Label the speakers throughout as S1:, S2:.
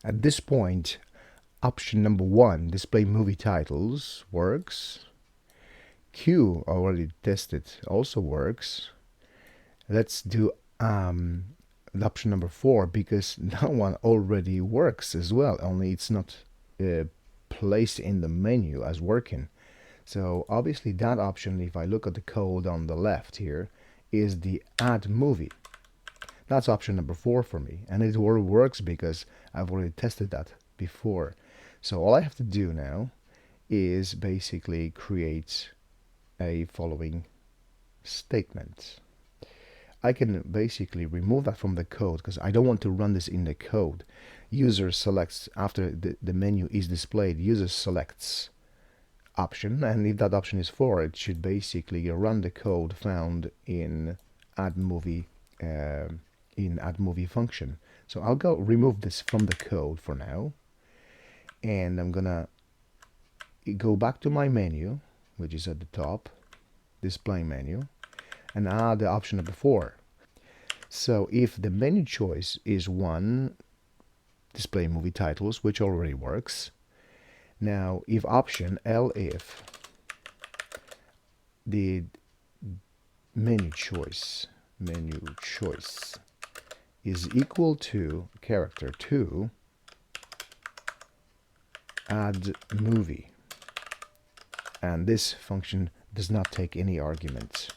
S1: At this point, option number 1, display movie titles, works. Q, already tested, also works. Let's do option number 4, because that one already works as well, only it's not placed in the menu as working. So obviously that option, if I look at the code on the left here, is the add movie. That's option number 4 for me, and it already works because I've already tested that before. So all I have to do now is basically create a following statement. I can basically remove that from the code because I don't want to run this in the code. User selects, after the menu is displayed, user selects option, and if that option is 4, it should basically run the code found in add movie function. So I'll go remove this from the code for now, and I'm gonna go back to my menu, which is at the top, display menu, and add the option number 4. So if the menu choice is 1, display movie titles, which already works. Now if option if the menu choice is equal to character 2, add movie, and this function does not take any arguments.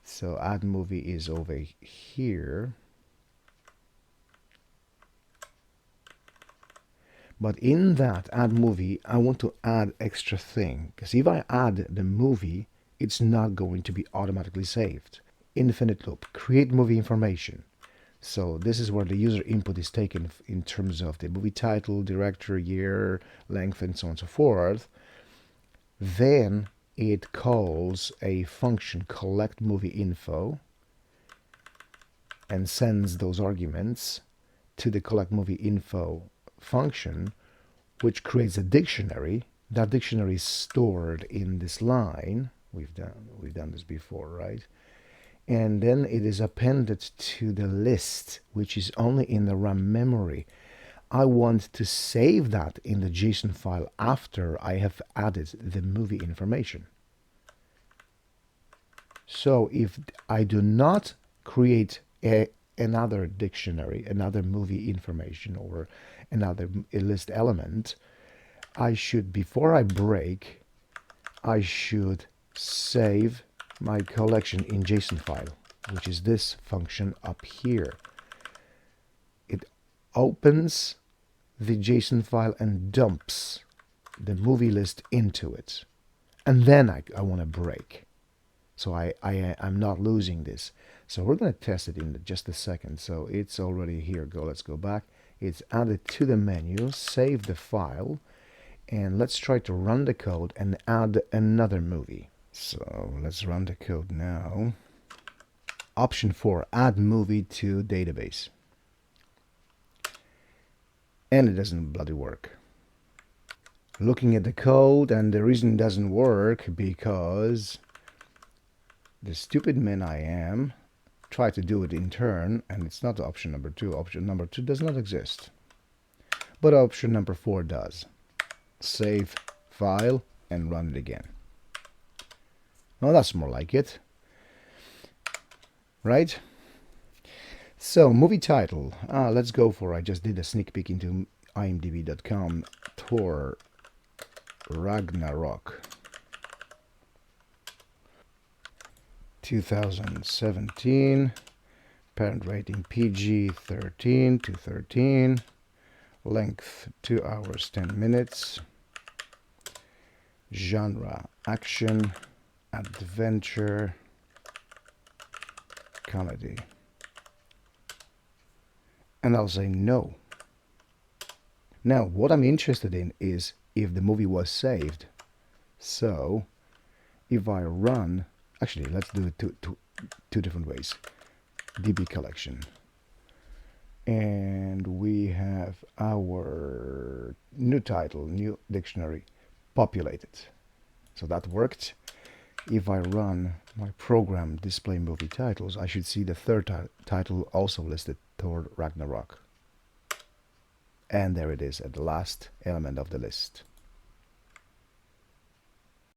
S1: So add movie is over here, but in that add movie I want to add extra thing, because if I add the movie, it's not going to be automatically saved. Infinite loop, create movie information. So this is where the user input is taken in terms of the movie title, director, year, length, and so on and so forth. Then it calls a function collect movie info and sends those arguments to the collect movie info function, which creates a dictionary. That dictionary is stored in this line. We've done this before, right? And then it is appended to the list, which is only in the RAM memory. I want to save that in the JSON file after I have added the movie information. So if I do not create another dictionary, another movie information, or another list element, I should, before I break, I should save my collection in JSON file, which is this function up here. It opens the JSON file and dumps the movie list into it, and then I want to break, so I'm not losing this. So we're going to test it in just a second. So it's already here. Let's go back. It's added to the menu. Save the file, and let's try to run the code and add another movie. So let's run the code now. Option 4, add movie to database. And it doesn't bloody work. Looking at the code, and the reason it doesn't work because the stupid man I am tried to do it in turn, and it's not option number 2. Option number 2 does not exist, but option number 4 does. Save file and run it again. Well, that's more like it, right? So movie title, let's go for, I just did a sneak peek into imdb.com, Thor Ragnarok 2017, parent rating PG-13 to 13, length 2 hours 10 minutes, genre action, adventure, comedy, and I'll say no. Now what I'm interested in is if the movie was saved. So if I run, actually let's do it two different ways. DB collection, and we have our new title, new dictionary populated. So that worked. If I run my program display movie titles, I should see the third title also listed, Thor Ragnarok. And there it is at the last element of the list.